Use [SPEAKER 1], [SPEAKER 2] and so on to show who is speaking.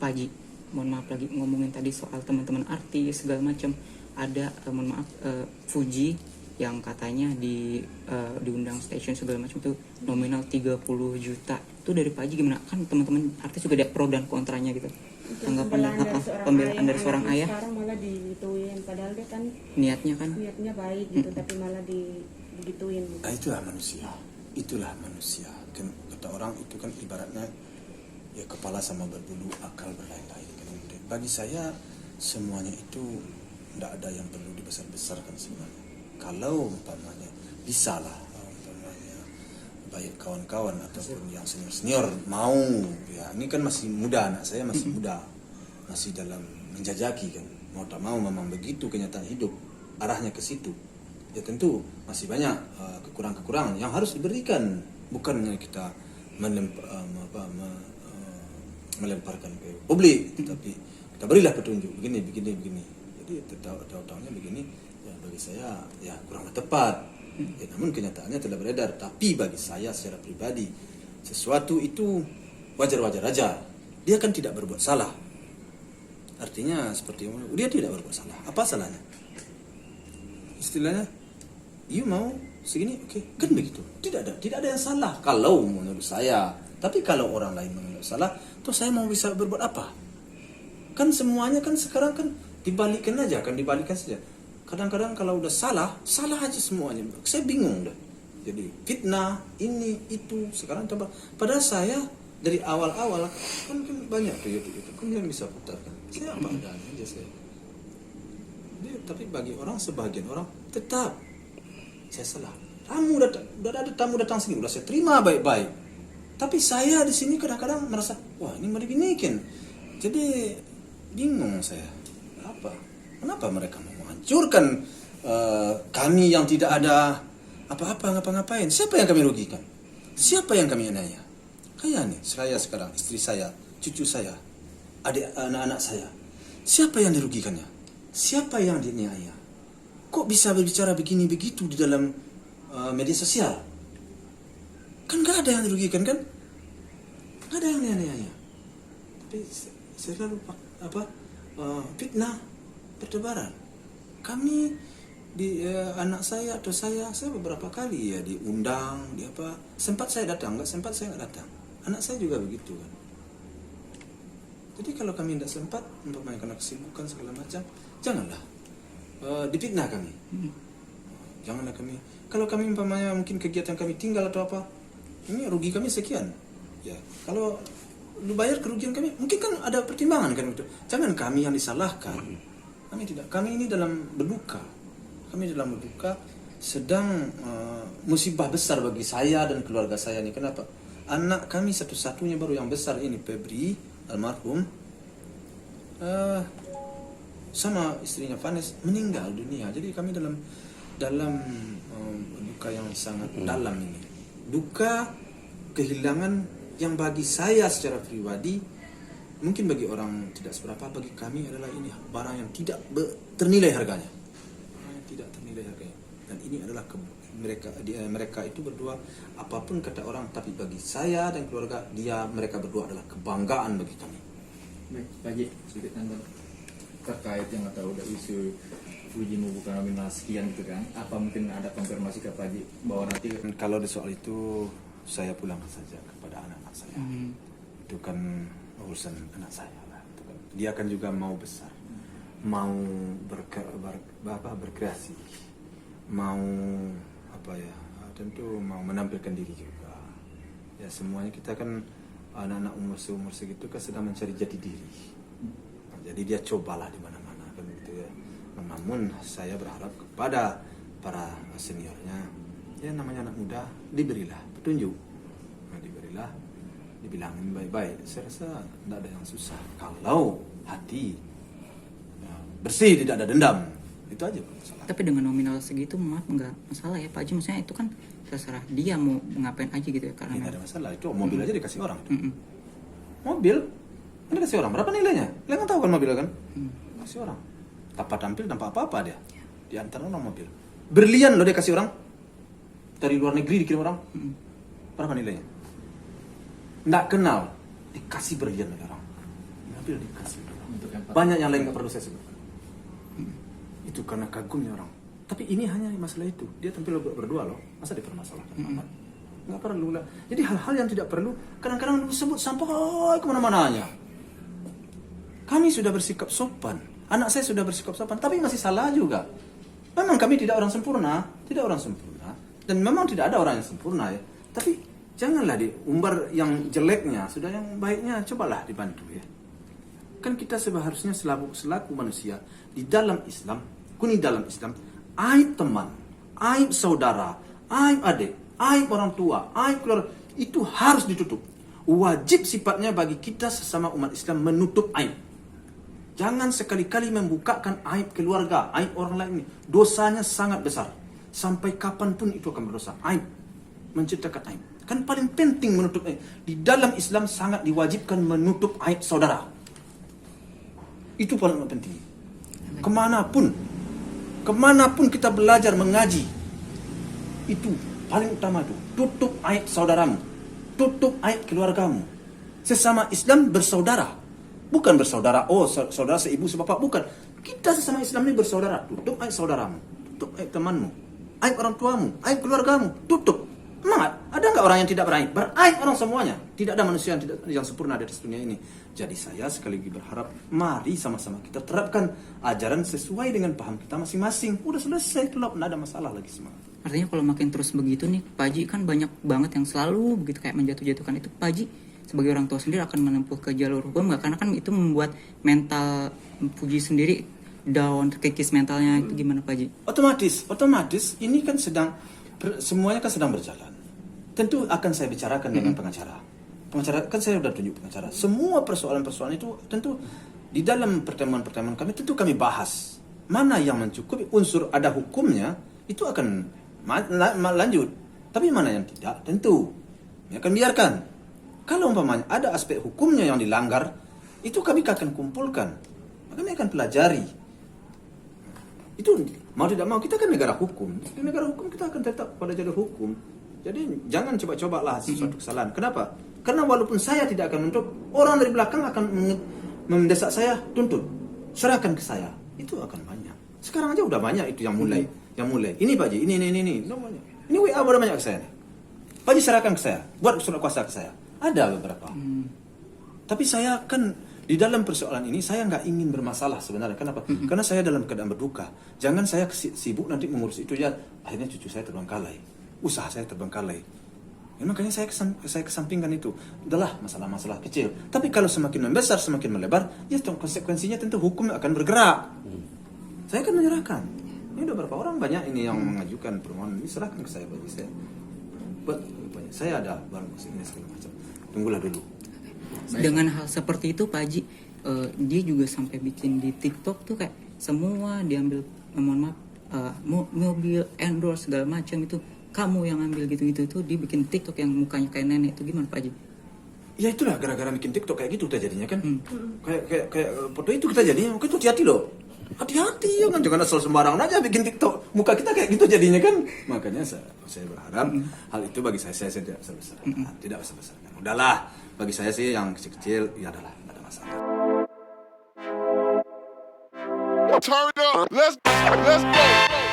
[SPEAKER 1] Pak Haji, mohon maaf lagi ngomongin tadi soal teman-teman artis segala macam. Ada mohon maaf Fuji yang katanya diundang stasiun segala macam tuh nominal 30 juta. Itu dari Pak Haji gimana? Kan teman-teman artis juga ada pro dan kontranya gitu. Tanggapan pembelaan dari seorang ayah.
[SPEAKER 2] Sekarang malah digituin, padahal dia kan
[SPEAKER 1] niatnya
[SPEAKER 2] baik gitu, tapi malah digituin.
[SPEAKER 3] Nah, itulah manusia. Kan kata orang itu kan ibaratnya ya kepala sama berbulu, akal berlain-lain. Bagi saya semuanya itu tidak ada yang perlu dibesar-besarkan sebenarnya. Kalau umpamanya bisa lah, umpamanya baik kawan-kawan ataupun yang senior mau, ya ini kan masih muda, anak saya masih muda, masih dalam menjajaki kan, mau tak mau memang begitu kenyataan hidup, arahnya ke situ. Ya tentu masih banyak kekurangan-kekurangan yang harus diberikan, bukan kita melemparkan ke publik, tetapi kita berilah petunjuk begini. Jadi tahu-tahunya begini, ya bagi saya ya kurang tepat. Ya, namun kenyataannya telah beredar. Tapi bagi saya secara pribadi, sesuatu itu wajar-wajar aja. Dia kan tidak berbuat salah. Artinya seperti dia tidak berbuat salah. Apa salahnya? Istilahnya, you mau segini, oke, kan begitu. Tidak ada yang salah kalau menurut saya. Tapi kalau orang lain menurut salah, toh saya mau bisa berbuat apa? Kan semuanya kan sekarang kan dibalikkan saja. Kadang-kadang kalau udah salah aja semuanya. Saya bingung dah. Jadi fitnah, ini, itu, sekarang coba. Padahal saya dari awal-awal kan banyak tuh YouTube. Kan yang bisa putarkan. Saya apa adanya aja saya. Tapi bagi sebagian orang tetap saya salah. Udah ada tamu datang sini, udah saya terima baik-baik. Tapi saya di sini kadang-kadang merasa, wah ini mau dibinikin. Jadi bingung saya. Kenapa mereka mau menghancurkan kami yang tidak ada apa-apa ngapa-ngapain? Siapa yang kami rugikan? Siapa yang kami aniaya? Kayak nih, saya sekarang, istri saya, cucu saya, anak-anak saya. Siapa yang dirugikannya? Siapa yang dianiaya? Kok bisa berbicara begini begitu di dalam media sosial? Kan gak ada yang dirugikan kan? Gak ada yang dianiaya. Tapi saya selalu fitnah bertebaran. Kami anak saya atau saya beberapa kali ya diundang, sempat saya datang, nggak sempat saya nggak datang. Anak saya juga begitu kan. Jadi kalau kami tidak sempat umpamanya karena kesibukan segala macam, janganlah difitnah kami. Janganlah kami. Kalau kami umpamanya mungkin kegiatan kami tinggal atau apa, ini rugi kami sekian. Ya, kalau lu bayar kerugian kami, mungkin kan ada pertimbangan kan itu. Jangan kami yang disalahkan. Kami tidak. Kami ini dalam berduka. Sedang musibah besar bagi saya dan keluarga saya ini. Kenapa? Anak kami satu-satunya baru yang besar ini, Febri almarhum, sama istrinya Vanes meninggal dunia. Jadi kami dalam duka yang sangat dalam ini. Duka kehilangan yang bagi saya secara pribadi, mungkin bagi orang tidak seberapa, bagi kami adalah ini barang yang tidak ternilai harganya. Tidak ternilai harganya. Dan ini adalah mereka itu berdua, apapun kata orang, tapi bagi saya dan keluarga mereka berdua adalah kebanggaan bagi kami.
[SPEAKER 4] Baik, Pak Haji, sedikit tambah terkait yang tahu udah isu Fuji mau buka nominal sekian gitu kan, apa mungkin ada konfirmasi ke Pak Haji bahwa nanti
[SPEAKER 3] kalau di soal itu saya pulang saja kepada anak-anak saya. Itu kan urusan anak saya lah. Dia kan juga mau besar, mau berkreasi, mau tentu mau menampilkan diri juga. Ya semuanya kita kan anak-anak umur segitu kan sedang mencari jati diri. Jadi dia cobalah di mana-mana kan gitu ya. Namun saya berharap kepada para seniornya, ya namanya anak muda, diberilah petunjuk, dibilangin baik-baik. Saya rasa tidak ada yang susah kalau hati bersih, tidak ada dendam, itu aja masalah.
[SPEAKER 1] Tapi dengan nominal segitu maaf nggak masalah ya Pak Haji, maksudnya itu kan terserah dia mau ngapain aja gitu ya, karena
[SPEAKER 3] nggak ada masalah. Itu mobil aja dikasih orang. Mobil ada kasih orang, berapa nilainya? Kalian kan tahu kan mobil kan? Kasih orang, tanpa tampil, tanpa apa-apa dia. Di antara orang mobil berlian loh dia kasih orang, dari luar negeri dikirim orang. Berapa nilainya? Nggak kenal, dikasih berlian oleh orang. tampil dikasih.
[SPEAKER 4] Untuk empati.
[SPEAKER 3] Banyak yang lain nggak perlu saya sebutkan. Itu karena kagumnya orang. Tapi ini hanya masalah itu. Dia tampil berdua loh. Masa dipermasalahkan? Nggak perlu lah. Jadi hal-hal yang tidak perlu kadang-kadang disebut sampai kemana-mananya. Kami sudah bersikap sopan. Anak saya sudah bersikap sopan. Tapi masih salah juga. Memang kami tidak orang sempurna. Tidak orang sempurna. Dan memang tidak ada orang yang sempurna ya. Tapi janganlah diumbar yang jeleknya. Sudah yang baiknya cobalah dibantu ya. Kan kita seharusnya selaku manusia di dalam Islam, kuni dalam Islam, aib teman, aib saudara, aib adik, aib orang tua, aib keluarga, itu harus ditutup. Wajib sifatnya bagi kita sesama umat Islam menutup aib. Jangan sekali-kali membukakan aib keluarga, aib orang lain ini. Dosanya sangat besar. Sampai kapanpun itu akan berdosa. Aib, menciptakan aib. Kan paling penting menutup aib. Di dalam Islam sangat diwajibkan menutup aib saudara. Itu paling penting. Kemanapun kita belajar mengaji, itu paling utama itu. Tutup aib saudaramu, tutup aib keluargamu. Sesama Islam bersaudara, bukan bersaudara. Oh, saudara seibu sebapak, bukan. Kita sesama Islam ini bersaudara. Tutup aib saudaramu, tutup aib temanmu, aib orang tuamu, aib keluargamu, tutup. Semangat. Ada nggak orang yang tidak beraib? Beraib orang semuanya. Tidak ada manusia yang sempurna di atas dunia ini. Jadi saya sekali lagi berharap, mari sama-sama kita terapkan ajaran sesuai dengan paham kita masing-masing. Udah selesai, kelop, nggak ada masalah lagi semua.
[SPEAKER 1] Artinya kalau makin terus begitu nih, Pak Haji kan banyak banget yang selalu begitu kayak menjatuh-jatuhkan itu. Pak Haji sebagai orang tua sendiri akan menempuh ke jalur hukum nggak? Karena kan itu membuat mental Fuji sendiri down, terkikis mentalnya. Itu gimana Pak Haji?
[SPEAKER 3] Otomatis ini kan semuanya kan sedang berjalan. Tentu akan saya bicarakan dengan pengacara. Pengacara kan saya sudah tunjuk pengacara. Semua persoalan-persoalan itu tentu di dalam pertemuan-pertemuan kami tentu kami bahas. Mana yang mencukupi unsur ada hukumnya itu akan lanjut. Tapi mana yang tidak tentu kami akan biarkan. Kalau umpamanya ada aspek hukumnya yang dilanggar, itu kami akan kumpulkan. Kami akan pelajari. Itu mau tidak mau kita kan negara hukum. Di negara hukum kita akan tetap pada jalur hukum. Jadi jangan coba-cobalah sesuatu kesalahan. Kenapa? Karena walaupun saya tidak akan menuntut, orang dari belakang akan mendesak saya tuntut. Serahkan ke saya. Itu akan banyak. Sekarang aja udah banyak itu yang mulai. Ini Pak Haji, ini. Ini WA udah banyak ke saya nih. Pak Haji serahkan ke saya. Buat surat kuasa ke saya. Ada beberapa. Tapi saya kan di dalam persoalan ini saya nggak ingin bermasalah sebenarnya. Kenapa? Karena saya dalam keadaan berduka. Jangan saya sibuk nanti mengurus itu ya. Akhirnya cucu saya terbengkalai. Usaha saya terbengkalai. Ya, makanya saya kesampingkan itu. Udahlah masalah-masalah kecil. Tapi kalau semakin membesar, semakin melebar, ya konsekuensinya tentu hukum akan bergerak. Saya akan menyerahkan. Ini udah berapa orang banyak ini yang mengajukan permohonan ini, serahkan ke saya bagi saya. Buat banyak. Saya ada barang ini segala macam. Tunggulah dulu.
[SPEAKER 1] Dengan hal seperti itu Pak Haji, dia juga sampai bikin di TikTok tuh kayak semua diambil, mohon maaf, mobil endorse segala macam itu kamu yang ambil gitu-gitu tuh, dibikin TikTok yang mukanya kayak nenek itu gimana Pak Haji?
[SPEAKER 3] Ya itulah gara-gara bikin TikTok kayak gitu kita jadinya kan. Kayak foto itu kita jadinya. Kita hati-hati loh. Hati-hati ya kan, jangan asal sembarangan aja bikin TikTok. Muka kita kayak gitu jadinya kan. Makanya saya berharap hal itu bagi saya tidak besar-besarkan. Tidak besar-besarkan. Udahlah, bagi saya sih yang kecil-kecil ya adalah tidak ada masalah.
[SPEAKER 5] Turn up. Let's go.